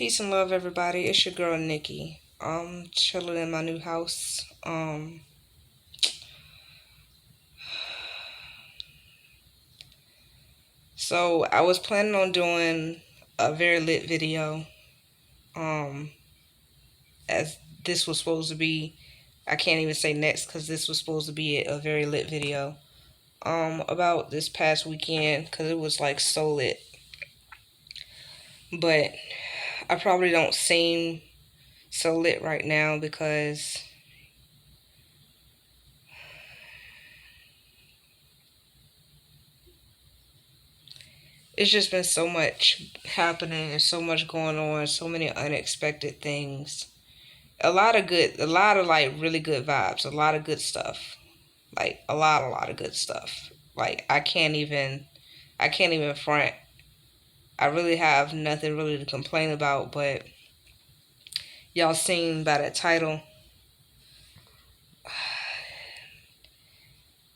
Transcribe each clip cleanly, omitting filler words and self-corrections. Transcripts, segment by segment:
Peace and love, everybody. It's your girl Nickie. I'm chilling in my new house. So I was planning on doing a very lit video. Um, as this was supposed to be, I can't even say next because this was supposed to be a very lit video. About this past weekend because it was like so lit. But I probably don't seem so lit right now because it's just been so much happening and so much going on, so many unexpected things. A lot of like really good vibes, a lot of good stuff. Like a lot of good stuff. Like I can't even front. I really have nothing really to complain about, but y'all seen by that title,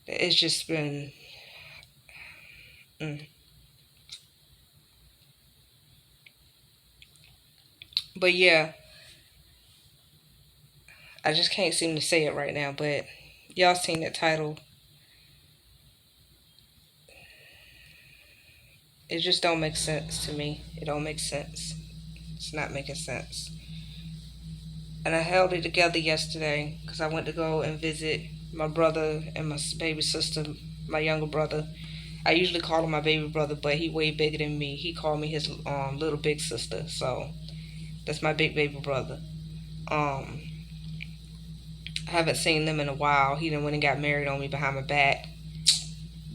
it's just been mm. But yeah, I just can't seem to say it right now, but y'all seen that title. It just don't make sense to me. It don't make sense. It's not making sense. And I held it together yesterday because I went to go and visit my brother and my baby sister, my younger brother. I usually call him my baby brother, but he way bigger than me. He called me his little big sister, so that's my big baby brother. Um, I haven't seen them in a while. He done went and got married on me behind my back,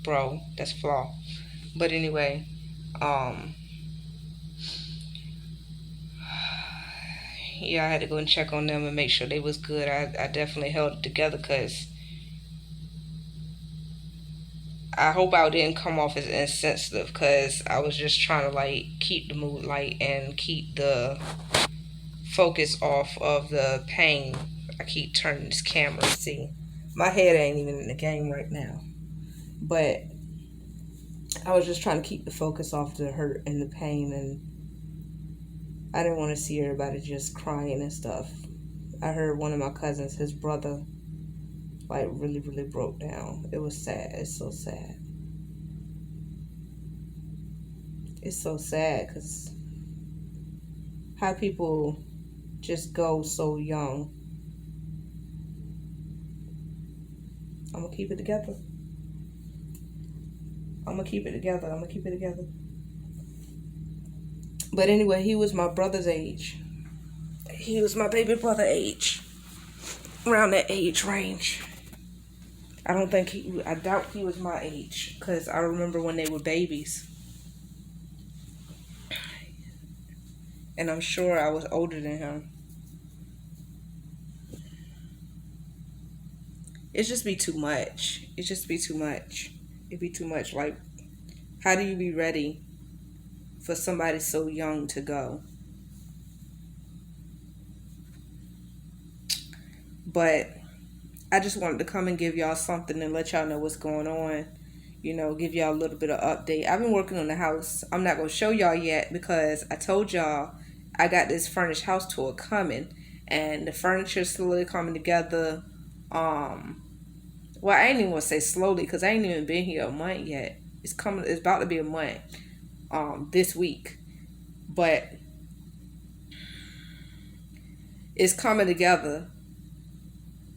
bro. That's a flaw. But anyway, um, yeah, I had to go and check on them and make sure they was good. I definitely held it together because I hope I didn't come off as insensitive because I was just trying to like keep the mood light and keep the focus off of the pain. I keep turning this camera. See, my head ain't even in the game right now, but I was just trying to keep the focus off the hurt and the pain, and I didn't want to see everybody just crying and stuff. I heard one of my cousins, his brother, like really broke down. It was sad. It's so sad. It's so sad because how people just go so young. I'm gonna keep it together. I'm gonna keep it together. I'm gonna keep it together. But anyway, he was my brother's age. He was my baby brother age. Around that age range. I doubt he was my age. Because I remember when they were babies. And I'm sure I was older than him. It just be too much. It just be too much. It be too much. Like, how do you be ready for somebody so young to go? But I just wanted to come and give y'all something and let y'all know what's going on. You know, give y'all a little bit of update. I've been working on the house. I'm not going to show y'all yet because I told y'all I got this furnished house tour coming. And the furniture's slowly coming together. Well, I ain't even want to say slowly because I ain't even been here a month yet. It's coming. It's about to be a month this week. But it's coming together.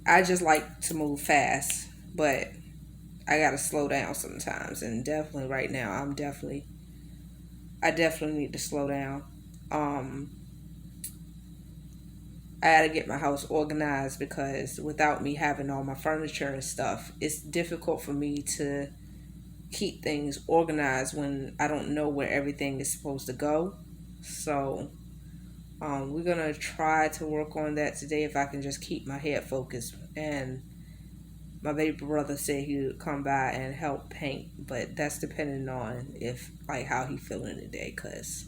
I just like to move fast, but I gotta slow down sometimes. And definitely right now, I definitely need to slow down. Um, I gotta get my house organized because without me having all my furniture and stuff, it's difficult for me to keep things organized when I don't know where everything is supposed to go. So we're gonna try to work on that today if I can just keep my head focused. And my baby brother said he would come by and help paint, but that's depending on if like how he feeling today. Cause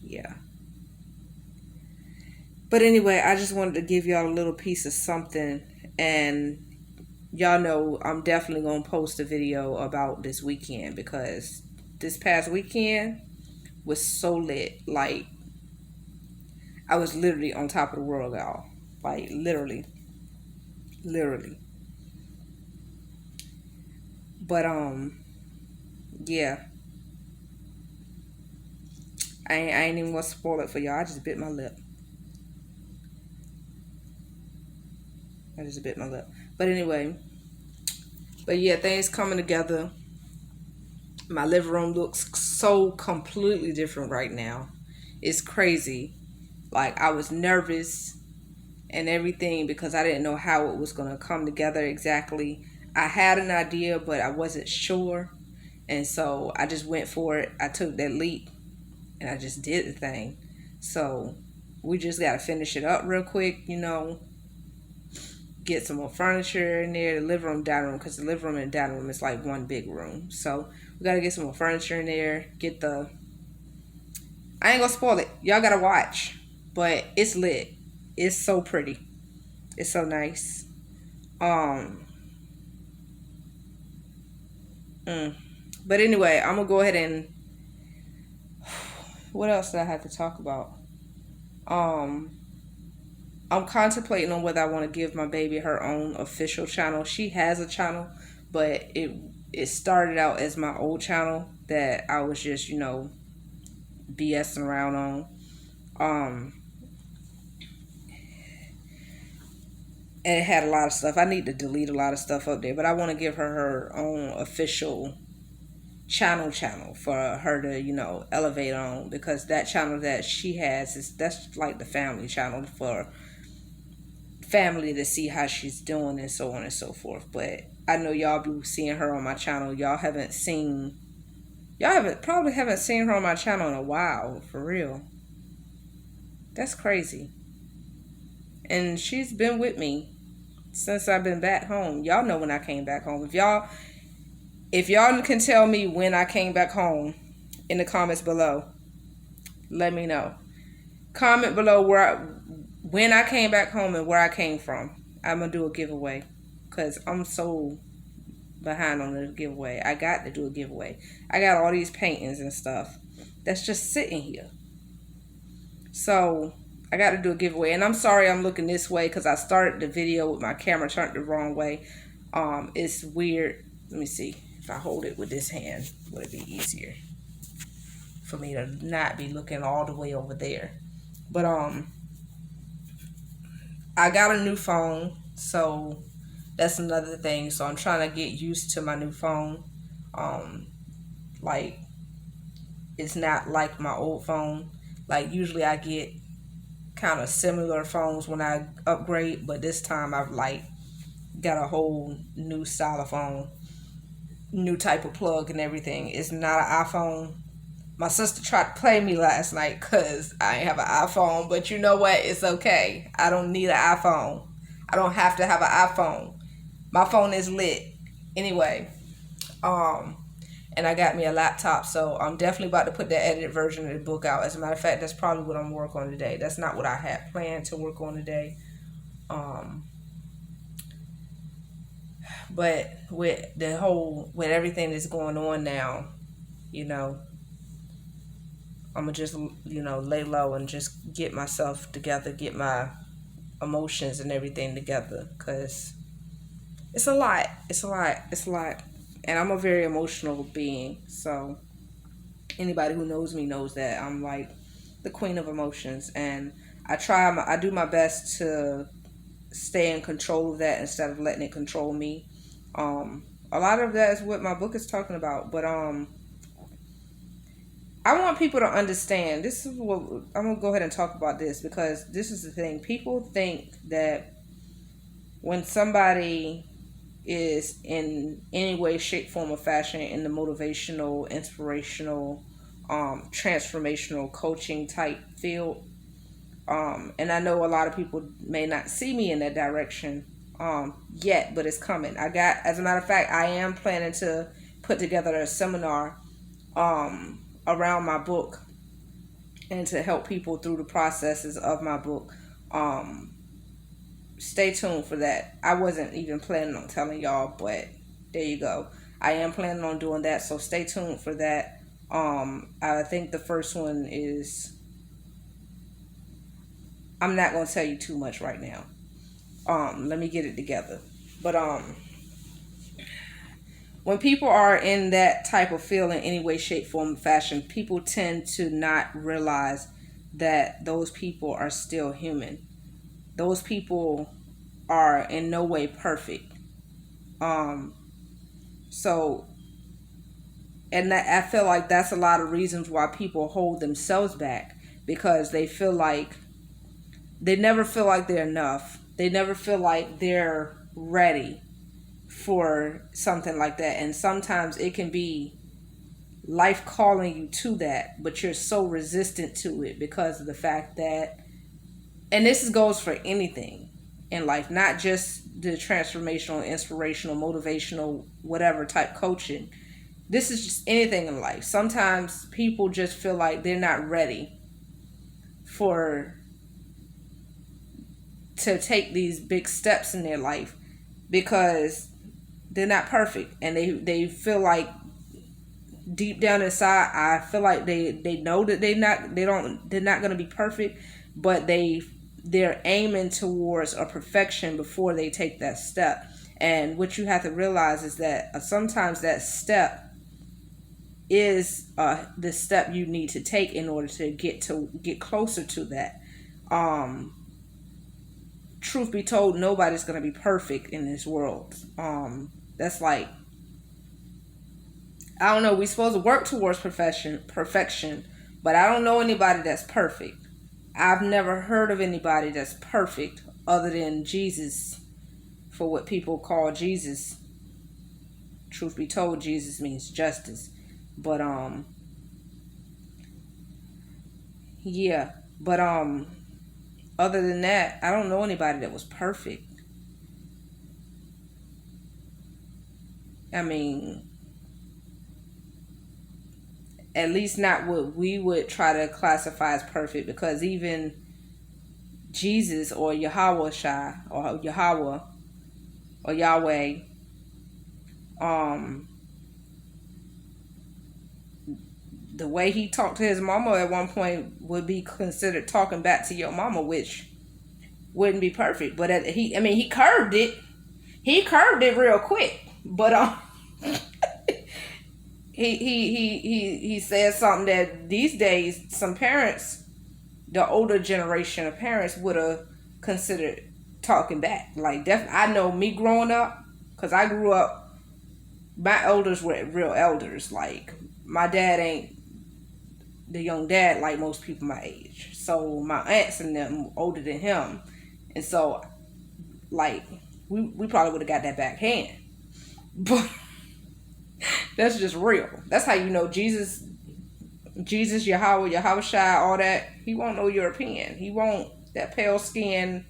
yeah. But anyway, I just wanted to give y'all a little piece of something, and y'all know I'm definitely gonna post a video about this weekend because this past weekend was so lit. Like, I was literally on top of the world, y'all. Like, literally. Literally. But, yeah. I ain't even gonna spoil it for y'all. I just bit my lip. But anyway, but yeah, things coming together. My living room looks so completely different right now. It's crazy. Like, I was nervous and everything because I didn't know how it was going to come together exactly. I had an idea, but I wasn't sure. And so I just went for it. I took that leap and I just did the thing. So we just got to finish it up real quick, get some more furniture in there, the living room, dining room, because the living room and dining room is like one big room. So we got to get some more furniture in there, I ain't gonna spoil it. Y'all gotta watch. But it's lit. It's so pretty. It's so nice. Um, but anyway, I'm gonna go ahead and what else did I have to talk about? Um, I'm contemplating on whether I want to give my baby her own official channel. She has a channel, but it started out as my old channel that I was just, BSing around on. And it had a lot of stuff. I need to delete a lot of stuff up there, but I want to give her own official channel for her to elevate on, because that channel that she has that's like the family channel for family to see how she's doing and so on and so forth. But I know y'all be seeing her on my channel. Y'all probably haven't seen her on my channel in a while, for real. That's crazy. And she's been with me since I've been back home. Y'all know when I came back home. If y'all can tell me when I came back home in the comments below, let me know. Comment below when I came back home and where I came from. I'm gonna do a giveaway because I'm so behind on the giveaway. I got to do a giveaway. I got all these paintings and stuff that's just sitting here. So I got to do a giveaway. And I'm sorry I'm looking this way because I started the video with my camera turned the wrong way. It's weird. Let me see. If I hold it with this hand, would it be easier for me to not be looking all the way over there? But I got a new phone, so that's another thing. So I'm trying to get used to my new phone. Like, it's not like my old phone. Like, usually I get kind of similar phones when I upgrade, but this time I've like got a whole new style of phone, new type of plug and everything. It's not an iPhone. My sister tried to play me last night because I ain't have an iPhone, but you know what? It's okay. I don't need an iPhone. I don't have to have an iPhone. My phone is lit. Anyway, and I got me a laptop, so I'm definitely about to put the edited version of the book out. As a matter of fact, that's probably what I'm gonna work on today. That's not what I had planned to work on today. But with everything that's going on now, I'm gonna just, lay low and just get myself together, get my emotions and everything together, because it's a lot. It's a lot. And I'm a very emotional being. So anybody who knows me knows that I'm like the queen of emotions. And I do my best to stay in control of that instead of letting it control me. A lot of that is what my book is talking about. But I want people to understand, this is what I'm going to go ahead and talk about this, because this is the thing. People think that when somebody is in any way, shape, form, or fashion in the motivational, inspirational, transformational coaching type field, and I know a lot of people may not see me in that direction yet, but it's coming. As a matter of fact, I am planning to put together a seminar around my book and to help people through the processes of my book. Stay tuned for that. I wasn't even planning on telling y'all, but there you go. I am planning on doing that, so stay tuned for that. I think the first one is, I'm not going to tell you too much right now. Let me get it together. But when people are in that type of feel in any way, shape, form, or fashion, people tend to not realize that those people are still human. Those people are in no way perfect. Um, so, and that, I feel like that's a lot of reasons why people hold themselves back, because they feel like they never feel like they're enough. They never feel like they're ready for something like that. And sometimes it can be life calling you to that, but you're so resistant to it because of the fact that, and this goes for anything in life, not just the transformational, inspirational, motivational, whatever type coaching. This is just anything in life. Sometimes people just feel like they're not ready for to take these big steps in their life because they're not perfect, and they feel like deep down inside, I feel like they know that they're not going to be perfect, but they're aiming towards a perfection before they take that step. And what you have to realize is that sometimes that step is the step you need to take in order to get closer to that. Truth be told, nobody's going to be perfect in this world. That's like, I don't know, we're supposed to work towards perfection, but I don't know anybody that's perfect. I've never heard of anybody that's perfect other than Jesus, for what people call Jesus. Truth be told, Jesus means justice. But yeah, but other than that, I don't know anybody that was perfect. I mean, at least not what we would try to classify as perfect, because even Jesus or Yahweh Shai or Yahweh or Yahweh, um, the way he talked to his mama at one point would be considered talking back to your mama, which wouldn't be perfect. But he curved it. He curved it real quick. But he said something that these days some parents, the older generation of parents, would have considered talking back. Like, definitely, I know me growing up, because I grew up, my elders were real elders. Like, my dad ain't the young dad like most people my age. So my aunts and them older than him. And so, like, we probably would have got that backhand. But that's just real. That's how you know Jesus, Yahweh Shai, all that. He won't know your opinion. He won't that pale skin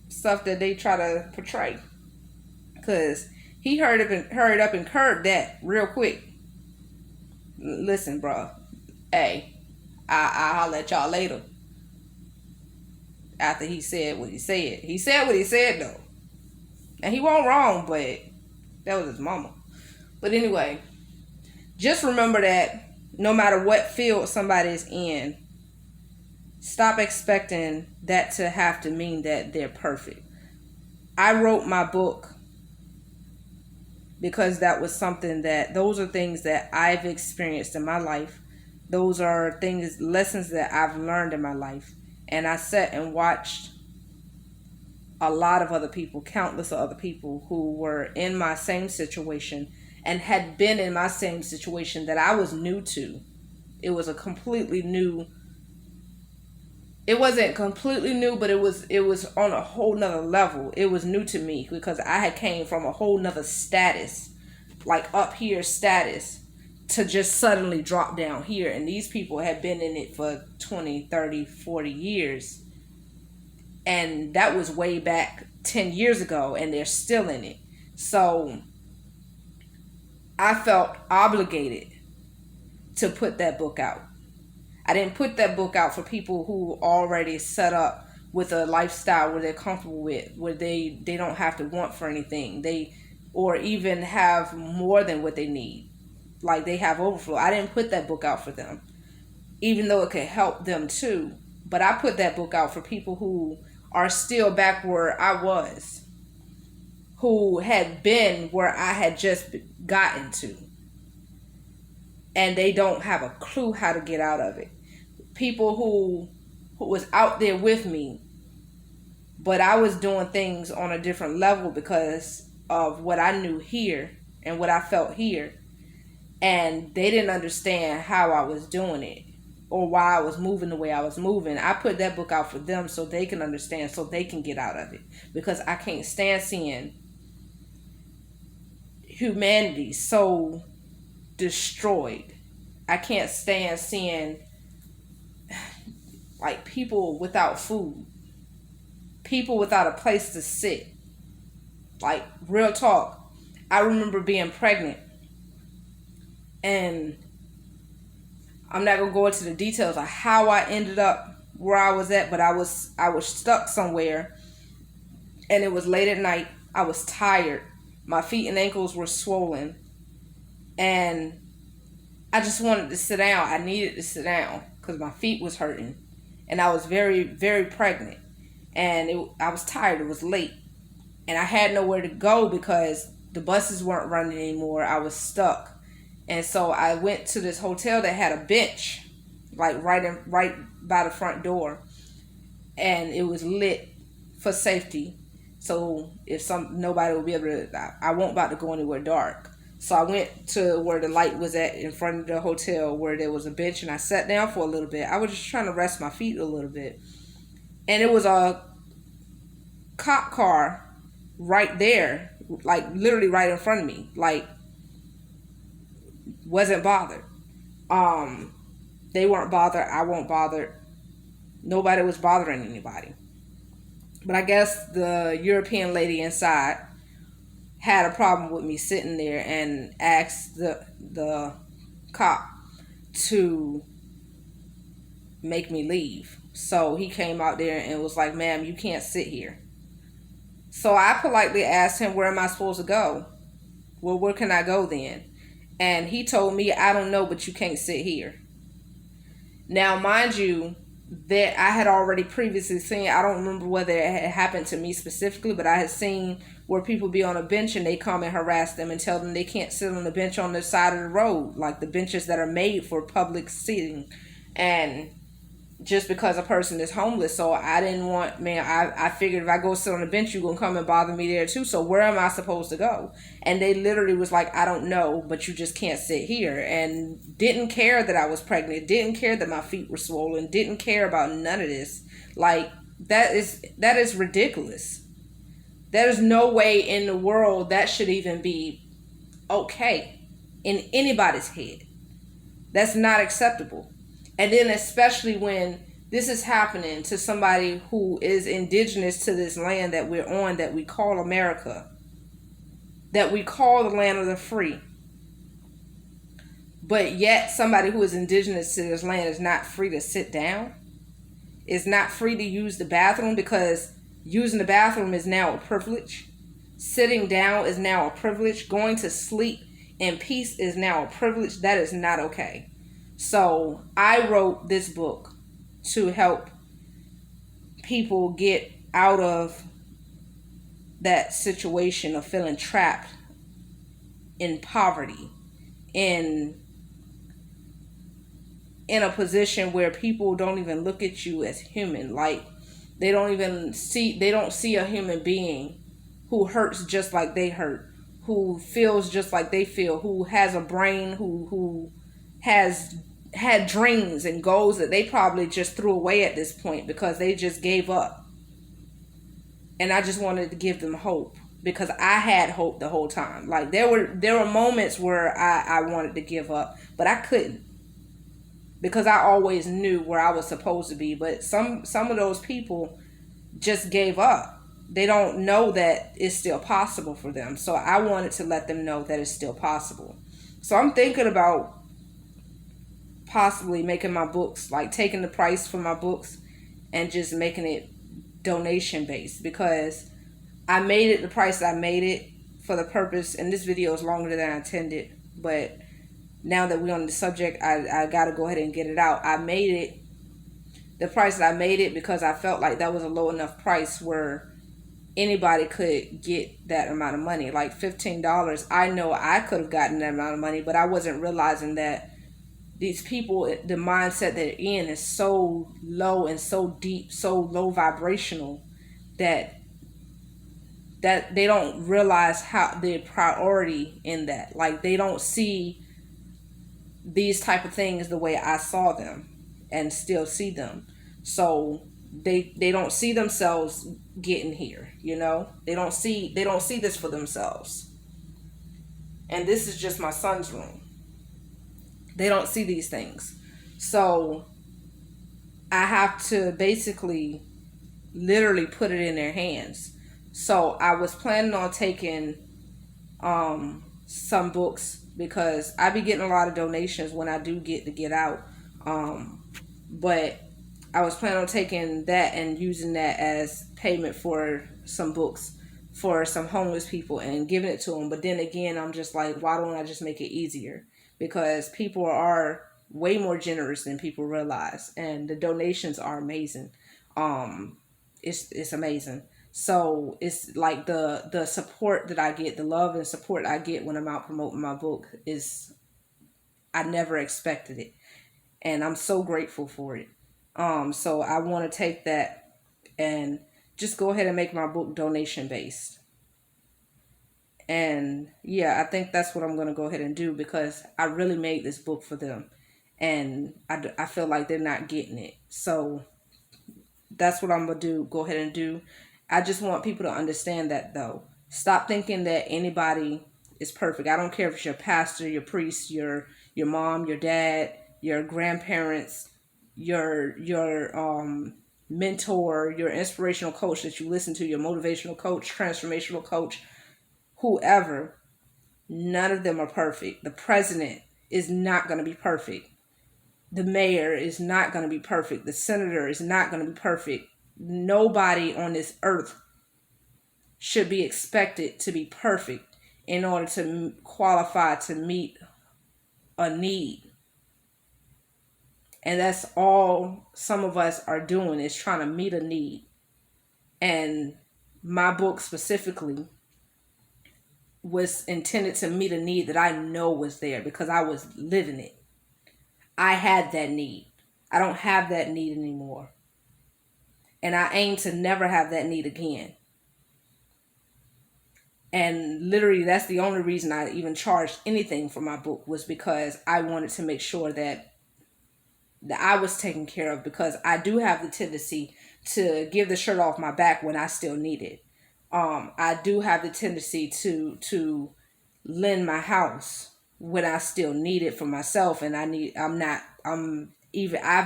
stuff that they try to portray. Because he hurried up and curved that real quick. Listen, bro. Hey, I'll holler at y'all later. After he said what he said. He said what he said, though. And he wasn't wrong, but that was his mama. But anyway, just remember that no matter what field somebody is in, stop expecting that to have to mean that they're perfect. I wrote my book because that was something those are things that I've experienced in my life. Those are lessons that I've learned in my life. And I sat and watched a lot of other people, countless of other people who were in my same situation and had been in my same situation that I was new to. It was a completely new, it wasn't completely new, but it was on a whole nother level. It was new to me because I had came from a whole nother status, like up here status, to just suddenly drop down here. And these people had been in it for 20, 30, 40 years. And that was way back 10 years ago, and they're still in it. So I felt obligated to put that book out. I didn't put that book out for people who already set up with a lifestyle where they're comfortable with, where they don't have to want for anything, or even have more than what they need. like they have overflow. I didn't put that book out for them, even though it could help them too. But I put that book out for people who are still back where I was, who had been where I had just gotten to, and they don't have a clue how to get out of it. People who was out there with me, but I was doing things on a different level because of what I knew here and what I felt here, and they didn't understand how I was doing it or why I was moving the way I was moving. I put that book out for them so they can understand, so they can get out of it, because I can't stand seeing humanity so destroyed. I can't stand seeing like people without food, people without a place to sit. Like, real talk, I remember being pregnant, and I'm not gonna go into the details of how I ended up where I was at, but I was stuck somewhere, and it was late at night. I was tired. My feet and ankles were swollen, and I just wanted to sit down. I needed to sit down because my feet was hurting, and I was very, very pregnant, and I was tired. It was late, and I had nowhere to go because the buses weren't running anymore. I was stuck, and so I went to this hotel that had a bench, like right by the front door, and it was lit for safety. So if nobody would be able to, I won't about to go anywhere dark. So I went to where the light was at in front of the hotel, where there was a bench, and I sat down for a little bit. I was just trying to rest my feet a little bit, and it was a cop car right there, like literally right in front of me. Like, wasn't bothered. They weren't bothered. I wasn't bothered. Nobody was bothering anybody. But I guess the European lady inside had a problem with me sitting there and asked the cop to make me leave. So he came out there and was like, "Ma'am, you can't sit here." So I politely asked him, "Where am I supposed to go?" "Well, where can I go then?" And he told me, "I don't know, but you can't sit here." Now, mind you, that I had already previously seen, I don't remember whether it had happened to me specifically, but I had seen where people be on a bench and they come and harass them and tell them they can't sit on the bench on the side of the road, like the benches that are made for public seating. And just because a person is homeless. So I didn't want, man, I figured if I go sit on the bench, you're going to come and bother me there too. So where am I supposed to go? And they literally was like, "I don't know, but you just can't sit here." And didn't care that I was pregnant, didn't care that my feet were swollen, didn't care about none of this. Like, that is ridiculous. There's no way in the world that should even be okay in anybody's head. That's not acceptable. And then especially when this is happening to somebody who is indigenous to this land that we're on, that we call America, that we call the land of the free. But yet somebody who is indigenous to this land is not free to sit down, is not free to use the bathroom, because using the bathroom is now a privilege. Sitting down is now a privilege. Going to sleep in peace is now a privilege. That is not okay. So I wrote this book to help people get out of that situation of feeling trapped in poverty, in a position where people don't even look at you as human. Like, they don't see a human being who hurts just like they hurt, who feels just like they feel, who has a brain, who has had dreams and goals that they probably just threw away at this point because they just gave up. And I just wanted to give them hope, because I had hope the whole time. Like, there were moments where I wanted to give up, but I couldn't, because I always knew where I was supposed to be. But some of those people just gave up. They don't know that it's still possible for them. So I wanted to let them know that it's still possible. So I'm thinking about possibly making my books, like taking the price for my books and just making it donation based, because I made it the price I made it for the purpose, and this video is longer than I intended, but now that we're on the subject, I got to go ahead and get it out. I made it the price that I made it because I felt like that was a low enough price where anybody could get that amount of money. Like $15, I know I could have gotten that amount of money, but I wasn't realizing that these people, the mindset they're in is so low and so deep, so low vibrational, that they don't realize how the priority in that. Like they don't see these type of things the way I saw them and still see them. So they don't see themselves getting here, you know? They don't see this for themselves. And this is just my son's room. They don't see these things. So I have to basically literally put it in their hands. So I was planning on taking some books because I be getting a lot of donations when I do get to get out. But I was planning on taking that and using that as payment for some books for some homeless people and giving it to them. But then again, I'm just like, why don't I just make it easier? Because people are way more generous than people realize, and the donations are amazing. It's amazing. So it's like the support that I get, the love and support I get when I'm out promoting my book is, I never expected it, and I'm so grateful for it. So I want to take that and just go ahead and make my book donation based. And yeah, I think that's what I'm going to go ahead and do because I really made this book for them, and I feel like they're not getting it. So that's what I'm going to do. Go ahead and do. I just want people to understand that, though. Stop thinking that anybody is perfect. I don't care if it's your pastor, your priest, your mom, your dad, your grandparents, your mentor, your inspirational coach that you listen to, your motivational coach, transformational coach, whoever. None of them are perfect. The president is not going to be perfect. The mayor is not going to be perfect. The senator is not going to be perfect. Nobody on this earth should be expected to be perfect in order to qualify to meet a need. And that's all some of us are doing, is trying to meet a need. And my book specifically was intended to meet a need that I know was there because I was living it. I had that need. I don't have that need anymore. And I aim to never have that need again. And literally, that's the only reason I even charged anything for my book, was because I wanted to make sure that I was taken care of, because I do have the tendency to give the shirt off my back when I still need it. I do have the tendency to lend my house when I still need it for myself, and I've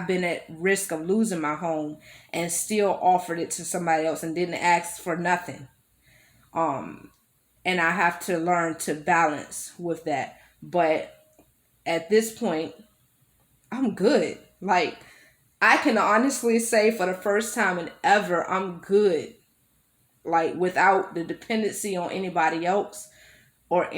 been at risk of losing my home and still offered it to somebody else and didn't ask for nothing. And I have to learn to balance with that. But at this point, I'm good. Like, I can honestly say for the first time in ever, I'm good. Like, without the dependency on anybody else or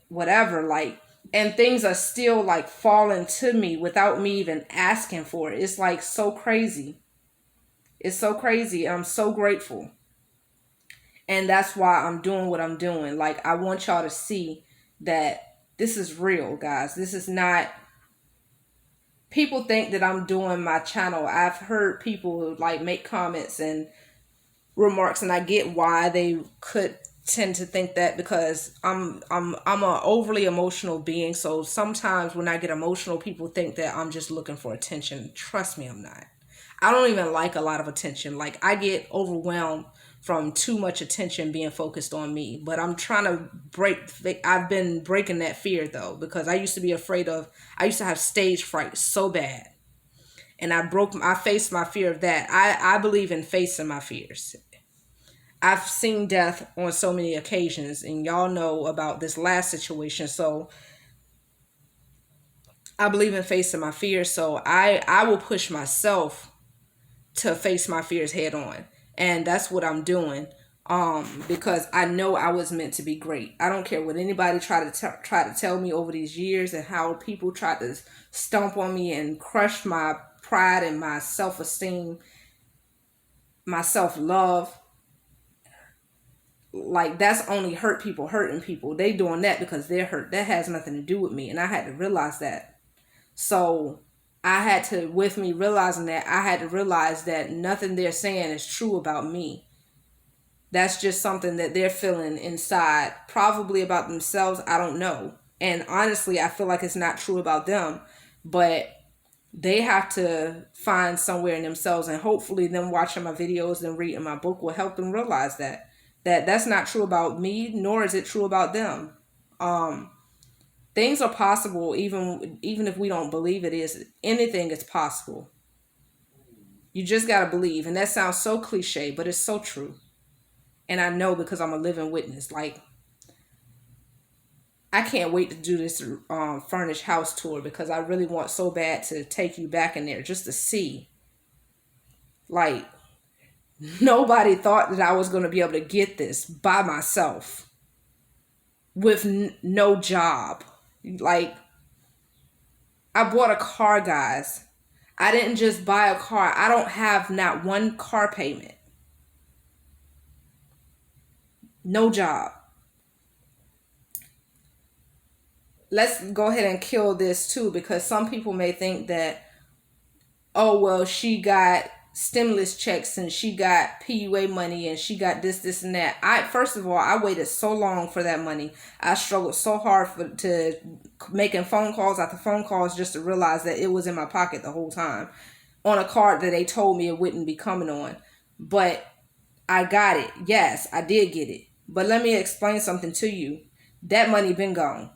whatever. Like, and things are still like falling to me without me even asking for it. It's like so crazy. It's so crazy. I'm so grateful. And that's why I'm doing what I'm doing. Like, I want y'all to see that this is real, guys. This is not, people think that I'm doing my channel. I've heard people like make comments and remarks, and I get why they could tend to think that, because I'm an overly emotional being. So sometimes when I get emotional, people think that I'm just looking for attention. Trust me, I'm not. I don't even like a lot of attention. Like, I get overwhelmed from too much attention being focused on me. But I'm trying to I've been breaking that fear, though, because I used to be I used to have stage fright so bad. And I faced my fear of that. I believe in facing my fears. I've seen death on so many occasions, and y'all know about this last situation. So I believe in facing my fears. So I will push myself to face my fears head on. And that's what I'm doing. Because I know I was meant to be great. I don't care what anybody try to tell me over these years, and how people tried to stomp on me and crush my pride and my self-esteem, my self-love. Like, that's only hurt people hurting people. They doing that because they're hurt. That has nothing to do with me, and I had to realize that. So I had to, with me realizing that, I had to realize that nothing they're saying is true about me. That's just something that they're feeling inside, probably about themselves. I don't know. And honestly, I feel like it's not true about them, but they have to find somewhere in themselves, and hopefully them watching my videos and reading my book will help them realize that that's not true about me, nor is it true about them. Things are possible, even if we don't believe it is. Anything is possible. You just got to believe. And that sounds so cliche, but it's so true. And I know, because I'm a living witness. Like, I can't wait to do this furnished house tour, because I really want so bad to take you back in there just to see. Like, nobody thought that I was going to be able to get this by myself with no job. Like, I bought a car, guys. I didn't just buy a car. I don't have not one car payment. No job. Let's go ahead and kill this too, because some people may think that, oh, well, she got stimulus checks and she got PUA money and she got this and that. First of all, I waited so long for that money. I struggled so hard to making phone calls after phone calls just to realize that it was in my pocket the whole time, on a card that they told me it wouldn't be coming on. But I got it. Yes, I did get it. But let me explain something to you. That money been gone.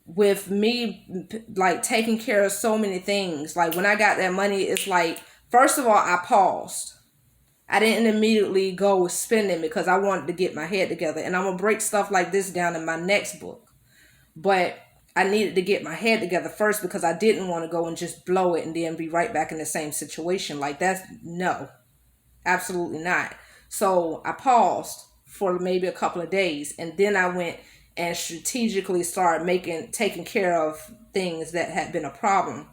With me, like, taking care of so many things. Like, when I got that money, it's like, first of all, I paused. I didn't immediately go spending, because I wanted to get my head together. And I'm going to break stuff like this down in my next book. But I needed to get my head together first, because I didn't want to go and just blow it and then be right back in the same situation. Like, that's, no, absolutely not. So I paused for maybe a couple of days, and then I went and strategically started taking care of things that had been a problem.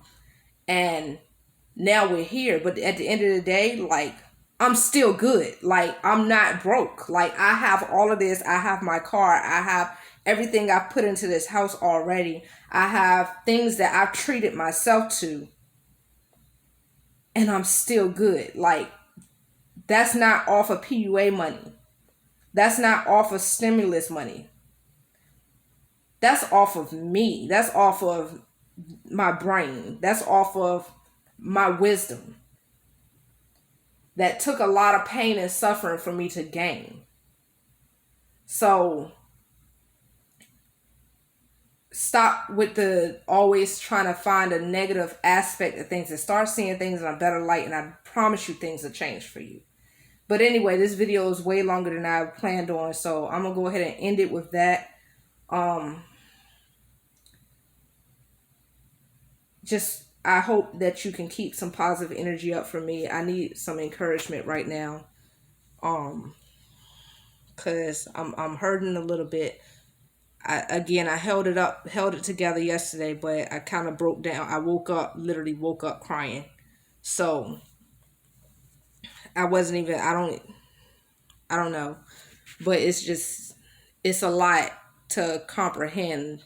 And now we're here. But at the end of the day, like, I'm still good. Like, I'm not broke. Like, I have all of this. I have my car. I have everything I've put into this house already. I have things that I've treated myself to, and I'm still good. Like, that's not off of PUA money. That's not off of stimulus money. That's off of me. That's off of my brain. That's off of my wisdom. That took a lot of pain and suffering for me to gain. So stop with the always trying to find a negative aspect of things, and start seeing things in a better light. And I promise you, things will change for you. But anyway, this video is way longer than I planned on, so I'm gonna go ahead and end it with that. Just, I hope that you can keep some positive energy up for me. I need some encouragement right now, because I'm hurting a little bit. I held it together yesterday, but I kind of broke down. I literally woke up crying. So I wasn't even, I don't know, but it's a lot to comprehend.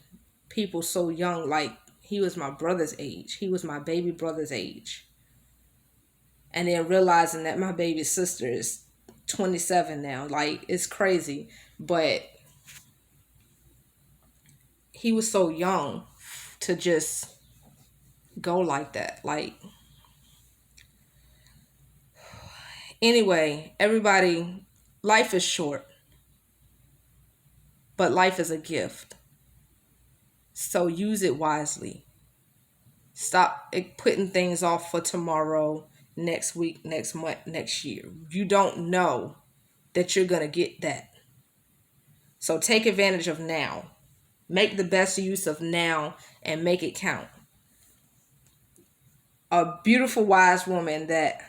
People so young, like, he was my brother's age. He was my baby brother's age. And then realizing that my baby sister is 27 now. Like, it's crazy. But he was so young to just go like that. Like, anyway, everybody, life is short. But life is a gift. So use it wisely. Stop putting things off for tomorrow, next week, next month, next year. You don't know that you're going to get that. So take advantage of now. Make the best use of now and make it count. A beautiful, wise woman that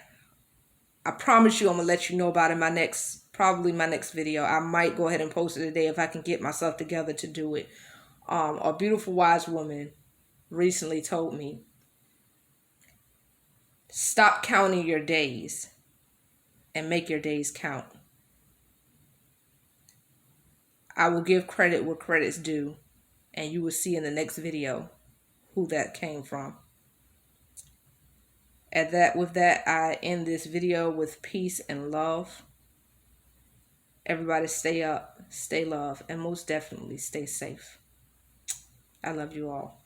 I promise you I'm going to let you know about it in probably my next video. I might go ahead and post it today if I can get myself together to do it. A beautiful wise woman recently told me, stop counting your days and make your days count. I will give credit where credit's due, and you will see in the next video who that came from. With that, I end this video with peace and love. Everybody stay up, stay love, and most definitely stay safe. I love you all.